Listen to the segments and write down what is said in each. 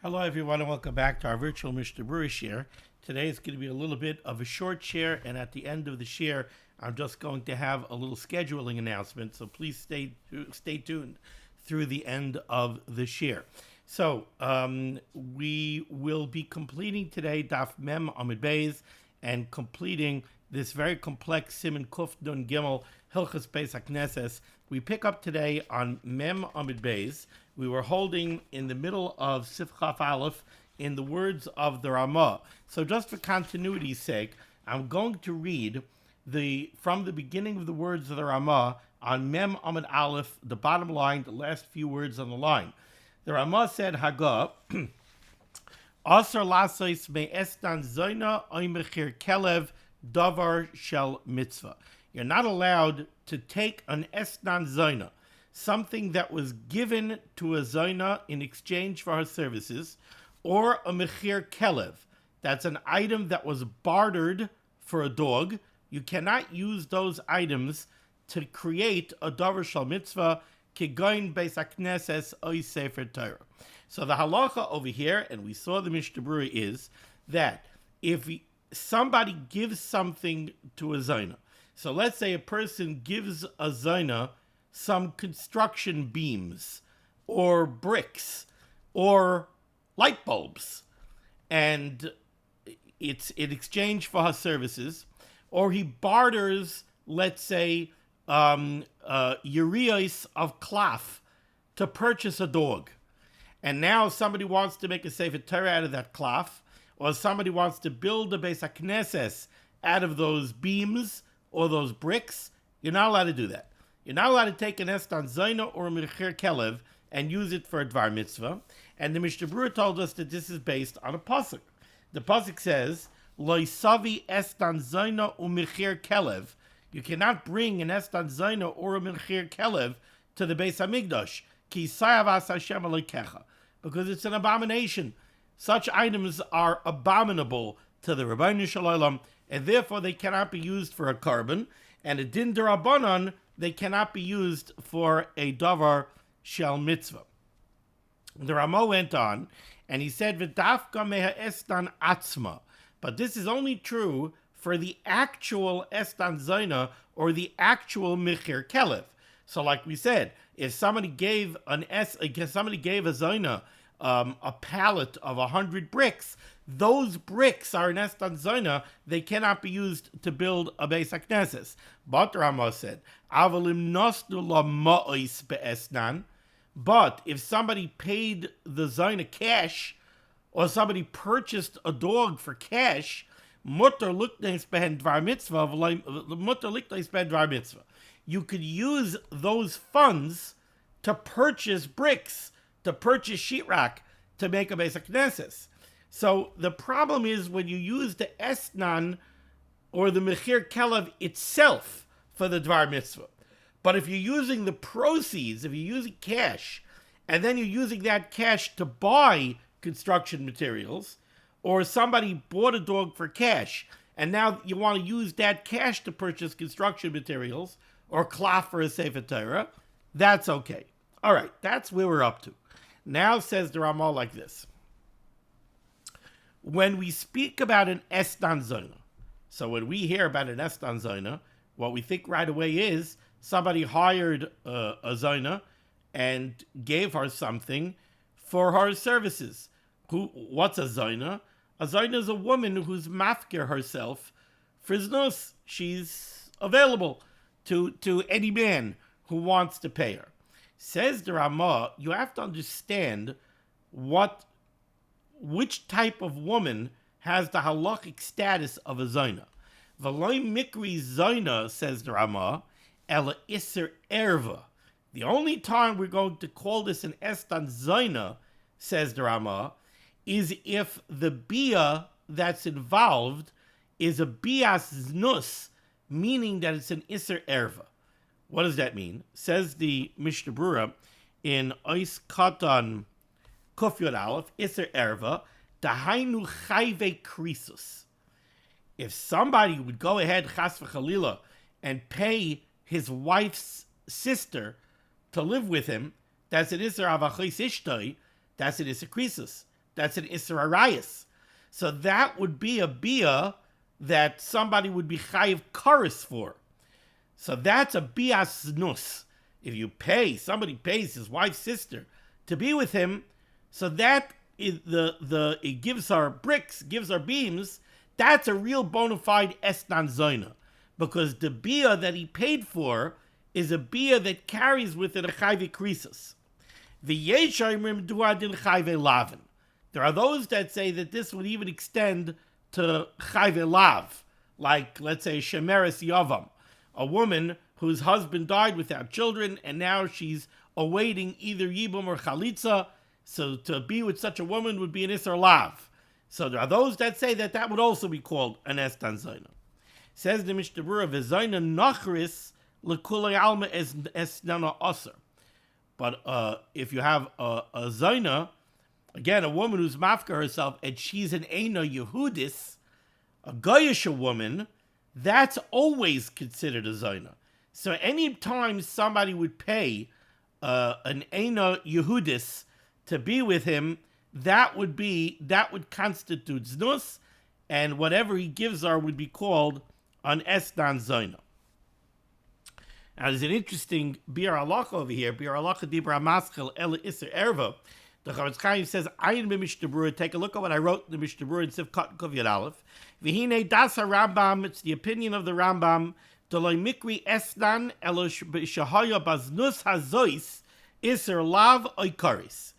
Hello, everyone, and welcome back to our virtual Mishnah Berurah share. Today is going to be a little bit of a short share, and at the end of the share, I'm just going to have a little scheduling announcement. So please stay tuned through the end of the share. So we will be completing today Daf Mem Amud Beis and completing this very complex Siman Kuf Nun Gimel Hilchos Beis HaKnesses. We pick up today on Mem Amud Beis. We were holding in the middle of Sif Chaf Aleph in the words of the Ramah. So just for continuity's sake, I'm going to read from the beginning of the words of the Ramah on Mem Amud Aleph, the bottom line, the last few words on the line. The Ramah said, Haga, Asar lasois me estan zoina oy mechir kelev davar shel mitzvah. You're not allowed to take an estan zoina, something that was given to a zoina in exchange for her services, or a mechir kelev, that's an item that was bartered for a dog. You cannot use those items to create a davar shel mitzvah, kigoin beis hakneses oy sefer Torah. So the halacha over here, and we saw the Mishnah Berurah, is that if somebody gives something to a zoina, so let's say a person gives a zoina some construction beams or bricks or light bulbs, and it's in exchange for her services, or he barters, let's say, urios of cloth to purchase a dog. And now somebody wants to make a sefer Torah out of that cloth, or somebody wants to build a Beis HaKnesses out of those beams or those bricks. You're not allowed to do that. You're not allowed to take an estan zoina or a mechir kelev and use it for a dvar mitzvah. And the Mishnah Berurah told us that this is based on a pasuk. The pasuk says, Lo savi estan zoina u mechir kelev. You cannot bring an estan zoina or a mechir kelev to the Beis HaMikdash, ki sayavas Hashem alekecha, because it's an abomination. Such items are abominable to the Rabbeinu Shalom, and therefore they cannot be used for a carbon, and a din derabanan, they cannot be used for a davar shel mitzvah. The Ramah went on, and he said, V'dafka meha estan atzma, but this is only true for the actual estan zoina or the actual mechir kelev. So like we said, if somebody gave a zoina a pallet of 100 bricks, those bricks are an estan zoina. They cannot be used to build a Beis HaKnesses. But Ramah said, Avalim nosnu la ma'is be'esnan. But if somebody paid the zoina cash, or somebody purchased a dog for cash, mutter likneis behen dvar mitzvah, mutter likneis behen dvar mitzvah. You could use those funds to purchase bricks, to purchase sheetrock, to make a Beis HaKnesses. So the problem is when you use the esnan or the mechir kelev itself for the dvar mitzvah. But if you're using the proceeds, if you're using cash, and then you're using that cash to buy construction materials, or somebody bought a dog for cash, and now you want to use that cash to purchase construction materials, or cloth for a sefer Torah, that's okay. All right, that's where we're up to. Now says the Ramah like this. When we speak about an estan zoina, so when we hear about an estan zoina, what we think right away is somebody hired a zoina and gave her something for her services. What's a zoina? A zoina is a woman who's mafkir herself for znus. She's available to any man who wants to pay her. Says the Ramah, you have to understand which type of woman has the halachic status of a zoina. V'loy mikri zoina, says the Ramah, ela iser erva. The only time we're going to call this an estan zoina, says the Ramah, is if the bia that's involved is a bias znus, meaning that it's an iser erva. What does that mean? Says the Mishnah Berurah in Ois Katan Kuf Yod Aleph, iser erva, dahainu chayve krisus. If somebody would go ahead, chas v'chalila, and pay his wife's sister to live with him, that's an iser avachis ishtoi, that's an iser krisus. That's an Isser Arayis. So that would be a bia that somebody would be chayiv karis for. So that's a bias nus. If you somebody pays his wife's sister to be with him, so that is it gives her bricks, gives her beams. That's a real bona fide estan zoina, because the bia that he paid for is a bia that carries with it a chayve krisus. There are those that say that this would even extend to chayve lav, like let's say shemeres yavam, a woman whose husband died without children, and now she's awaiting either yibum or chalitza. So to be with such a woman would be an isser lav. So there are those that say that that would also be called an estan zoina. Says the Mishnah Berurah, v'zoina nachris l'kulei alma esnana aser. But if you have a zoina, again, a woman who's mafka herself, and she's an eina Yehudis, a goyish woman, that's always considered a zoina. So any time somebody would pay an eina Yehudis to be with him, that would constitute znus, and whatever he gives her would be called an estan zoina. Now there's an interesting biur halacha over here. Biur halacha dibra maschel el iser erva. The Chavetz Chaim says, "Ayin b'Mishnah Berurah." Take a look at what I wrote in the Mishnah Berurah in Sif Katan Kuf Yud Aleph. V'hinei das Rambam. It's the opinion of the Rambam. D'loi mikri estan elo shahaya baznus hazois iser lav oikaris.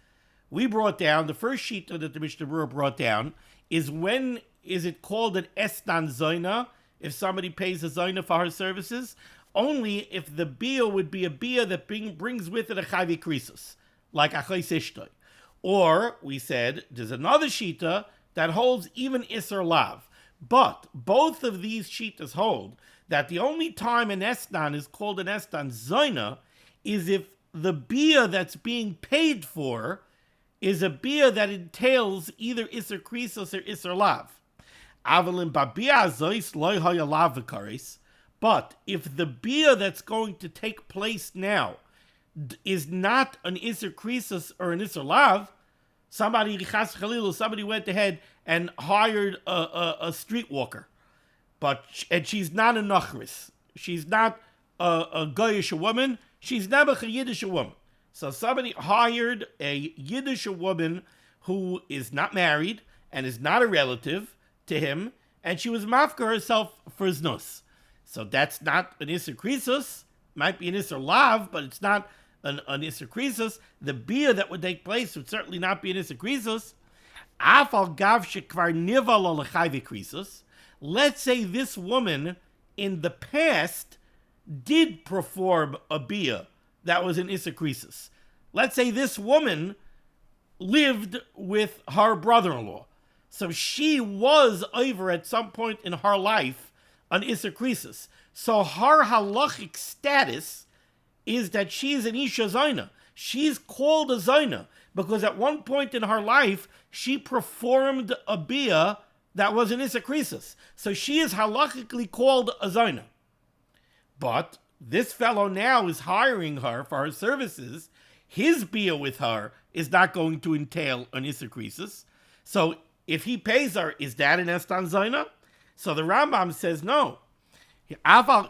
We brought down, the first sheet that the Mishnah Berurah brought down is when is it called an estan zoina, if somebody pays a zoina for her services? Only if the bia would be a bia that brings with it a chayve krisus, like achos ishtoi. Or, we said, there's another shita that holds even iser lav. But both of these shitas hold that the only time an estan is called an estan zoina is if the bia that's being paid for is a bia that entails either iser krisos or iser lav. Avalin babia zois loy hoya lav v'karis. But if the bia that's going to take place now is not an iser krisos or an iser lav, somebody went ahead and hired a streetwalker, and she's not a nachris. She's not a goyish woman. She's never a Yiddish woman. So somebody hired a Yiddish woman who is not married and is not a relative to him, and she was mafka herself for znus. So that's not an Isser Krisus. Might be an Isser Lav, but it's not an Isser Krisus. The bia that would take place would certainly not be an Isser Krisus. Afal gav shekvar nival l'chayve Krisus. Let's say this woman in the past did perform a bia that was an Isser Krisus. Let's say this woman lived with her brother-in-law. So she was over at some point in her life an Isser Krisus. So her halachic status is that she's an Isha Zoina. She's called a Zoina because at one point in her life, she performed a bia that was an Isser Krisus. So she is halachically called a Zoina. But this fellow now is hiring her for her services. His bia with her is not going to entail an Isser Krisus. So if he pays her, is that an Estan Zoina? So the Rambam says no. That's the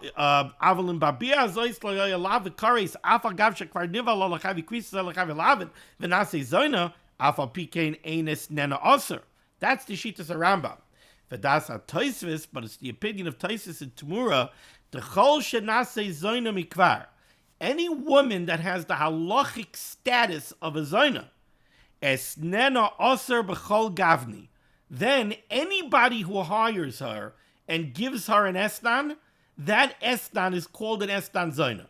Shittas Rambam. V'das HaTosfos, but it's the opinion of Tosfos and Temura. D'chol shenasei zoina mikvar. Any woman that has the halachic status of a zoina, esnena oser b'chol gavni. Then anybody who hires her and gives her an estan, that estan is called an estan zoina,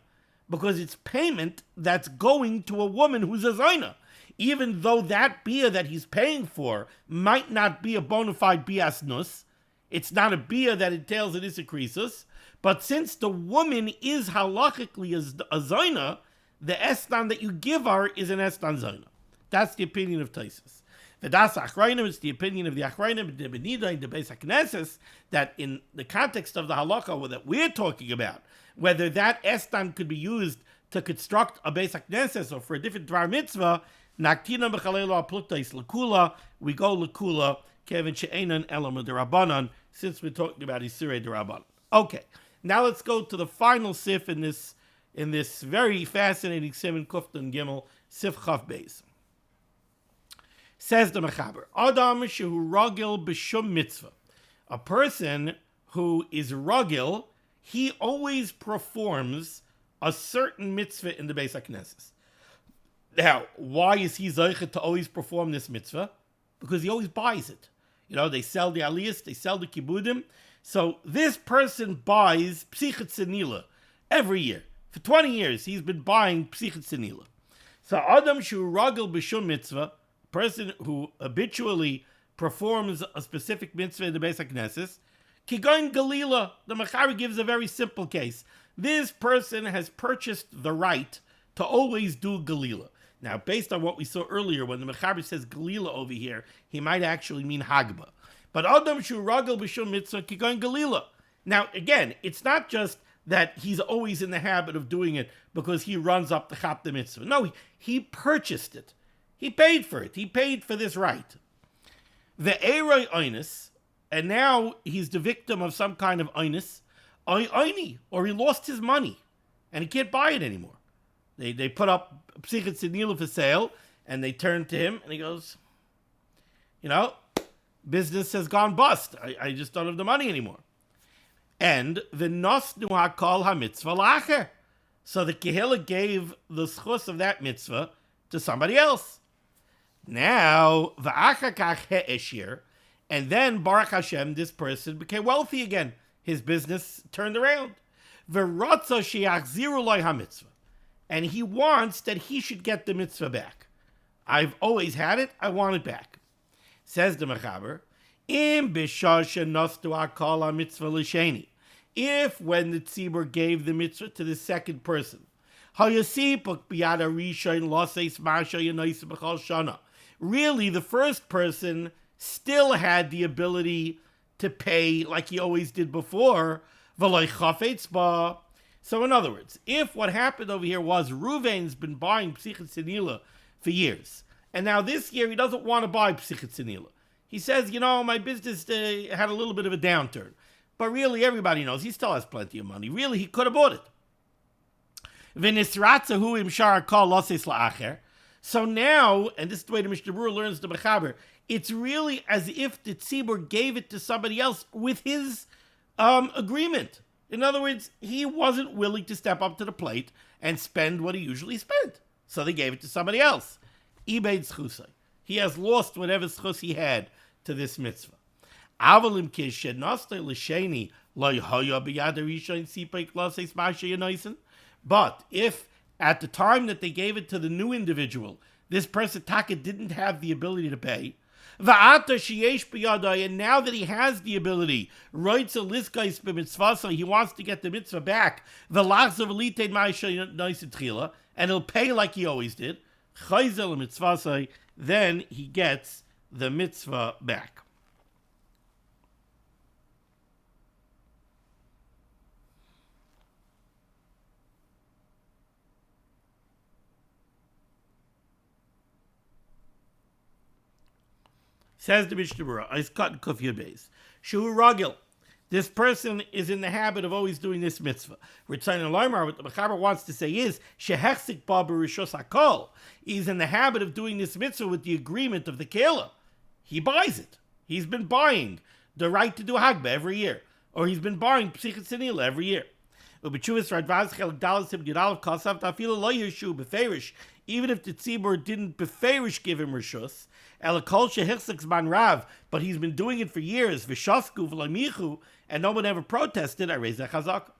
because it's payment that's going to a woman who's a zoina, even though that bia that he's paying for might not be a bona fide bias nus. It's not a bia that entails an Isser Krisus, but since the woman is halachically a zoina, the estan that you give her is an estan zoina. That's the opinion of Tosfos. V'das Achrayim, it's the opinion of the Achrayim, the Benida, and the Beis HaKnesses, that in the context of the halacha that we're talking about, whether that estan could be used to construct a Beis HaKnesses or for a different dvar mitzvah, Naktina b'chalelo aplutais l'kula. We go l'kula kevin she'enan elam d'Rabbanan, since we're talking about Isurei d'Rabbanan. Okay, now let's go to the final sif in this very fascinating Siman Kuftan Gimel Sif Chaf Beis. Says the Mechaber, Adam shehu ragil b'shum mitzvah. A person who is ragil, he always performs a certain mitzvah in the Beis HaKnesses. Now, why is he zeichet to always perform this mitzvah? Because he always buys it. You know, they sell the aliyos, they sell the kibudim. So this person buys psichet senila every year. For 20 years, he's been buying psichet senila. So Adam shu ragil b'shum mitzvah, a person who habitually performs a specific mitzvah in the Beis HaKnesses, kigoin galila, the Mechaber gives a very simple case. This person has purchased the right to always do galila. Now, based on what we saw earlier, when the Mechaber says galila over here, he might actually mean hagba. But Adam shu ragil b'shum mitzvah kigoin galila. Now, again, it's not just that he's always in the habit of doing it because he runs up the chapta mitzvah. No, he purchased it. He paid for it. He paid for this right. The Eiroi Oinus, and now he's the victim of some kind of Oinus, or he lost his money, and he can't buy it anymore. They put up Psichet Senila for sale, and they turn to him, and he goes, business has gone bust. I just don't have the money anymore. And the Nosnu HaKol HaMitzvah Lacher. So the Kehillah gave the schus of that mitzvah to somebody else. Now, V'achakach he'eshir, and then Baruch Hashem, this person became wealthy again. His business turned around. V'rotza she'achziru loy hamitzvah, and he wants that he should get the mitzvah back. I've always had it. I want it back. Says the Mechaber, Im b'shah she'nostu hakol hamitzvah l'sheni. If when the tzibur gave the mitzvah to the second person, really, the first person still had the ability to pay like he always did before. So in other words, if what happened over here was Ruvain's been buying Psichet Senila for years, and now this year he doesn't want to buy Psichet Senila. He says, my business had a little bit of a downturn. But really, everybody knows he still has plenty of money. Really, he could have bought it. So now, and this is the way the Mishnah Berurah learns the Mechaber, it's really as if the tzibur gave it to somebody else with his agreement. In other words, he wasn't willing to step up to the plate and spend what he usually spent. So they gave it to somebody else. Ibeid schusay. He has lost whatever schus he had to this mitzvah. But if at the time that they gave it to the new individual, this person Taka didn't have the ability to pay, and now that he has the ability, so he wants to get the mitzvah back, and he'll pay like he always did, then he gets the mitzvah back. Says the Mishnah Berurah, I've cut Kuf Yud Beis. Shiur ragil. This person is in the habit of always doing this mitzvah. Ritzayin Loimar, what the Mechaber wants to say is, Shehechzik ba b'rishos hakol. He's in the habit of doing this mitzvah with the agreement of the Kehillah. He buys it. He's been buying the right to do Hagba every year. Or he's been buying Psichet Senila every year. Even if the tzibur didn't beferish give him rishus, but he's been doing it for years, and no one ever protested, I raise that chazaka.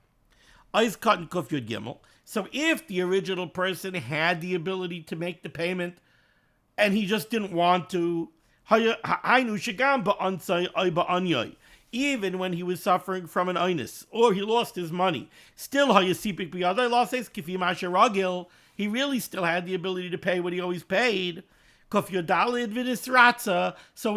So if the original person had the ability to make the payment, and he just didn't want to, even when he was suffering from an oinus, or he lost his money, still he really still had the ability to pay what he always paid. So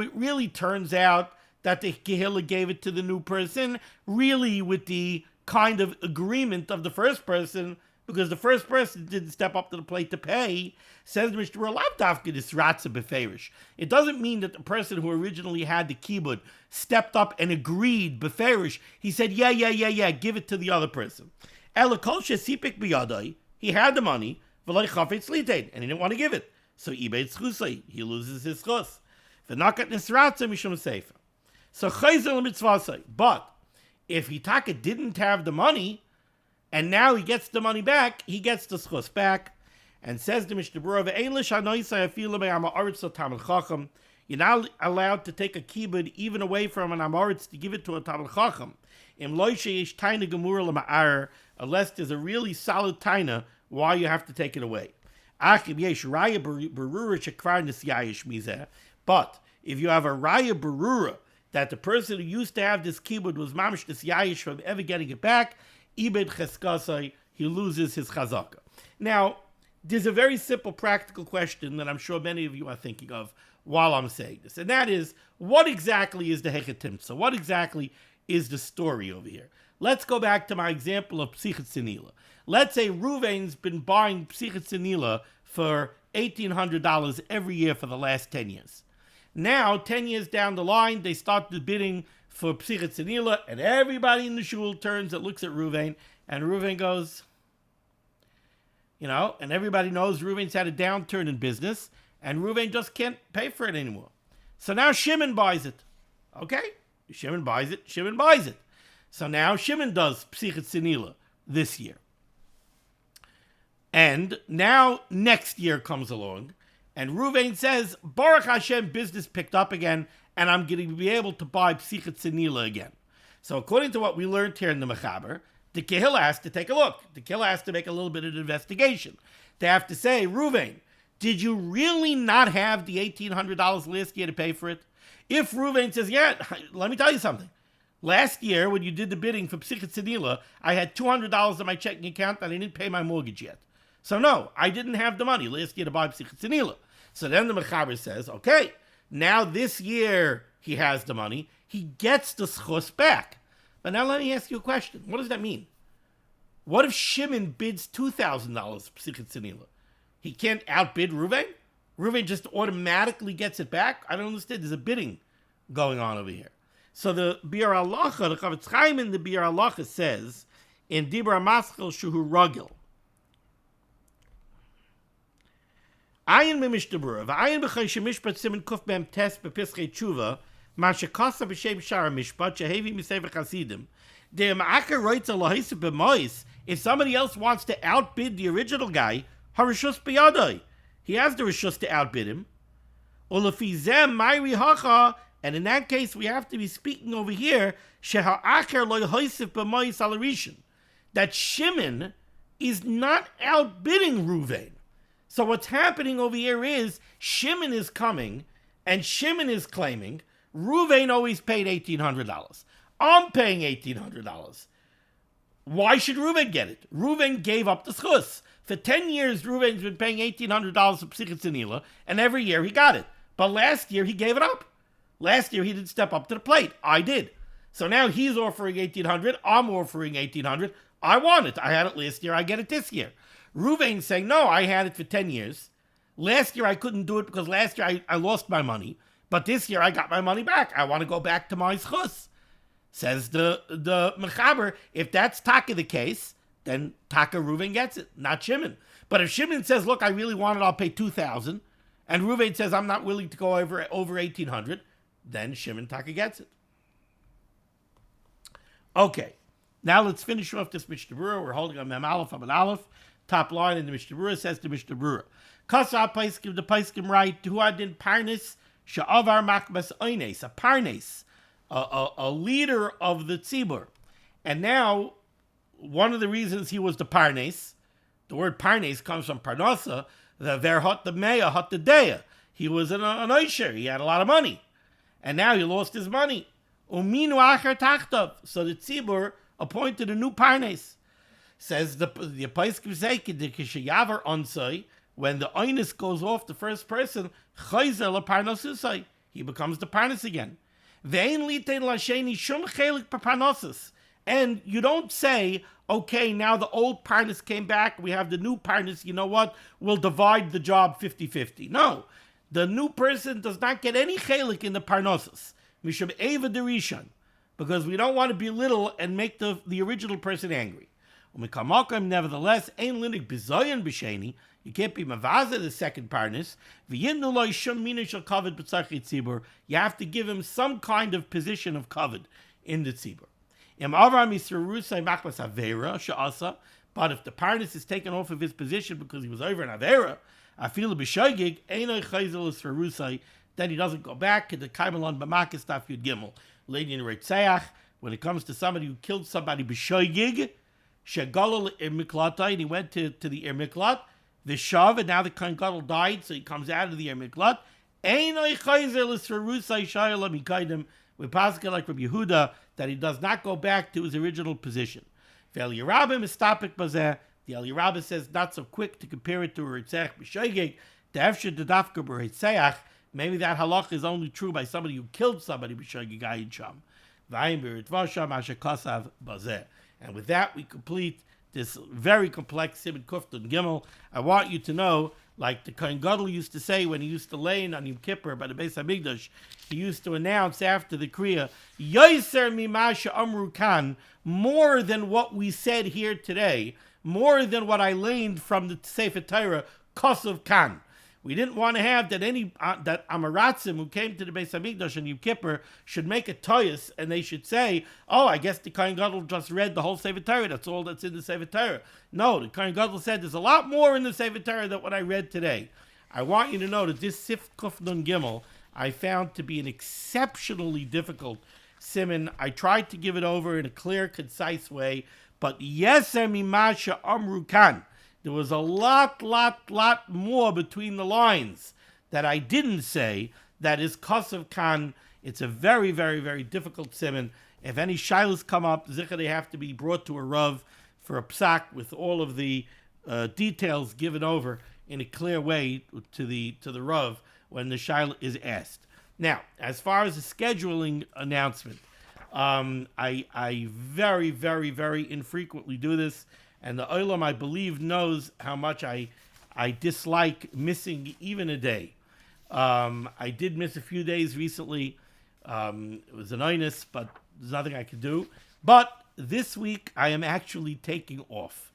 it really turns out that the Kehillah gave it to the new person, really with the kind of agreement of the first person, because the first person didn't step up to the plate to pay. Says the Mishnah Berurah, lav dafka dis ratza beferish. It doesn't mean that the person who originally had the kibud stepped up and agreed beferish. He said, yeah, give it to the other person. Ela kol shesipik biyadai, he had the money, v'loi chafetz litein, and he didn't want to give it. So ibeit schusay, he loses his schus. V'nakat nisratza mishum seifa. So chayzer l'mitzvasai. But if Hitaka didn't have the money, and now he gets the money back, he gets the schus back. And says the Mishnah Berurah, you're not allowed to take a kibud even away from an amoritz to give it to a Talmid Chacham. Unless there's a really solid taina why you have to take it away. But if you have a raya berurah that the person who used to have this kibud was mamish nisyayish from ever getting it back, ibed cheskasai, he loses his chazaka. Now, there's a very simple practical question that I'm sure many of you are thinking of while I'm saying this, and that is, what exactly is the hechetimtza? What exactly is the story over here? Let's go back to my example of psichet senila. Let's say Ruvain's been buying psichet senila for $1,800 every year for the last 10 years. Now, 10 years down the line, they start the bidding for psichet senila, and everybody in the shul turns and looks at Ruvain, and Ruvain goes, and everybody knows Ruvain's had a downturn in business, and Ruvain just can't pay for it anymore. So now Shimon buys it. Okay? Shimon buys it. So now Shimon does psichet senila this year. And now next year comes along, and Ruvain says, Baruch Hashem, business picked up again, and I'm going to be able to buy psichet senila again. So according to what we learned here in the Mechaber, the Kehillah has to take a look. The Kehillah has to make a little bit of an investigation. They have to say, Ruvain, did you really not have the $1,800 last year to pay for it? If Ruvain says, yeah, let me tell you something. Last year, when you did the bidding for psichet senila, I had $200 in my checking account and I didn't pay my mortgage yet. So no, I didn't have the money last year to buy psichet senila. So then the Mechaber says, okay, now this year he has the money. He gets the schus back. But now let me ask you a question. What does that mean? What if Shimon bids $2,000 psichet senila? He can't outbid Ruvain? Ruvain just automatically gets it back? I don't understand. There's a bidding going on over here. So the Biur Halacha, the Chavetz Chaim in the Biur Halacha says, in Dibra Maschel Shuhu Ragil, Ayin Mishnah Berurah, V'ayin b'chay shemishpat siman kuf b'em tes b'pischei tshuva, ma shekasa b'shem shara mishpat shehevi misever chasidim, if somebody else wants to outbid the original guy, harishus biyadai, he has the rishus to outbid him. And in that case, we have to be speaking over here that Shimon is not outbidding Ruvain. So what's happening over here is Shimon is coming and Shimon is claiming Ruvain always paid $1,800. I'm paying $1,800. Why should Ruvain get it? Ruvain gave up the schus. For 10 years, Ruvain's been paying $1,800 for psichet senila, and every year he got it. But last year, he gave it up. Last year, he didn't step up to the plate. I did. So now he's offering $1,800. I'm offering $1,800. I want it. I had it last year. I get it this year. Ruvain's saying, no, I had it for 10 years. Last year, I couldn't do it because last year I lost my money. But this year, I got my money back. I want to go back to my schus. Says the Mechaber, if that's Taka the case, then Taka Ruvain gets it, not Shimon. But if Shimon says, look, I really want it, I'll pay $2,000, and Ruvain says, I'm not willing to go over $1,800, then Shimon Taka gets it. Okay, now let's finish off this Mishnah Berurah. We're holding on Mem Aleph, Amud Aleph. Top line in the Mishnah Berurah says to Mishnah Berurah, Kasa Paiskim, the Paiskim right, Hu Adin Parnes, Sha'avar Makbas Oines, a Parnes, a leader of the tzibur. And now, one of the reasons he was the parnes, the word parnes comes from parnasa, the verhot the meya, hot the deya. He was an oisher, he had a lot of money. And now he lost his money. Uminu acher tachtav. So the tzibur appointed a new parnes. Says the Paiskim say, Kishayavar onsai, when the oinus goes off the first person, chayzer la parnasusai, he becomes the parnes again. And And you don't say, okay, now the old parnas came back, we have the new parnas, you know what, we'll divide the job 50-50. No, the new person does not get any chelik in the parnosus. Mishum eva derishon, because we don't want to belittle and make the original person angry. Nevertheless, ein linig bizoyan b'sheni, you can't be mavaza the second parnas. You have to give him some kind of position of kavod in the tzibur. But if the parnas is taken off of his position because he was over an avera, then he doesn't go back to the kaimelon b'makis taf yud gimel. Lady in Reitzayach, when it comes to somebody who killed somebody b'shoygig, shegalol miklata, and he went to the miklat, the shav, and now the Kohen Gadol died, so he comes out of the miklat. We pass like Rabbi Yehuda that he does not go back to his original position. The Eliyarabim is topic bazeh. The Eliyarabim says not so quick to compare it to a Ritzach b'shoygig. The Efshir Dedafka b'Ritzach. Maybe that halach is only true by somebody who killed somebody b'shoygig ayin sham. And with that, we complete this very complex Siman Kufton Gimel. I want you to know, like the Kohen Gadol used to say when he used to lay on Yom Kippur by the Beis Hamikdash, he used to announce after the Kriya, Yoser mimasha amru kan, more than what we said here today, more than what I learned from the Sefer Torah, Kosov kan. We didn't want to have that that Amaratzim who came to the Beis Hamikdash and Yom Kippur should make a toyus and they should say, oh, I guess the Kohen Gadol just read the whole Sefer Torah. That's all that's in the Sefer Torah. No, the Kohen Gadol said there's a lot more in the Sefer Torah than what I read today. I want you to know that this Sif Kuf Nun Gimel I found to be an exceptionally difficult siman. I tried to give it over in a clear, concise way, but Yeser Mimasha Amru Kan. There was a lot more between the lines that I didn't say that is Kosev Kan. It's a very, very, very difficult siman. If any shilas come up, zicha, they have to be brought to a rav for a psak with all of the details given over in a clear way to the rav when the shilah is asked. Now, as far as the scheduling announcement, I very, very, very infrequently do this. And the Olam, I believe, knows how much I dislike missing even a day. I did miss a few days recently. It was an onus, but there's nothing I could do. But this week, I am actually taking off.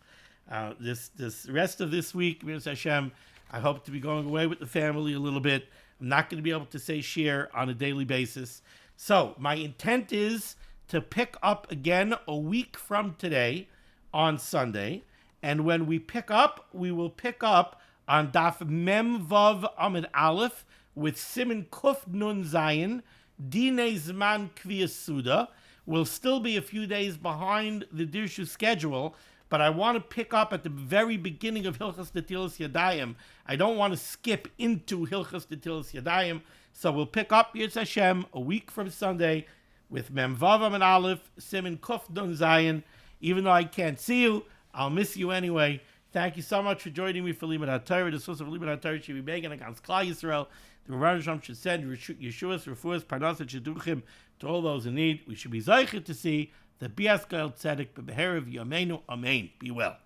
This rest of this week, Mir Hashem, I hope to be going away with the family a little bit. I'm not going to be able to say shiur on a daily basis. So my intent is to pick up again a week from today, on Sunday, and when we pick up, we will pick up on Daf Mem Vav Amid Aleph with Siman Kuf Nun Zayin, Dinei Zman Kviyas Suda. We'll still be a few days behind the Dirshu schedule, but I want to pick up at the very beginning of Hilchas Netilas Yadayim. I don't want to skip into Hilchas Netilas Yadayim, so we'll pick up Yitz Hashem a week from Sunday with Mem Vav Amid Aleph, Siman Kuf Nun Zayin. Even though I can't see you, I'll miss you anyway. Thank you so much for joining me for limud HaTorah. The source of limud HaTorah should be begging against Klal Yisrael. The Rebbe Shalom should send Yeshua's, Refuah's, Parnas, and Shidduchim to all those in need. We should be zeicher to see the Bias Gael Tzedek, Bebeherev Yameinu, Amen. Be well.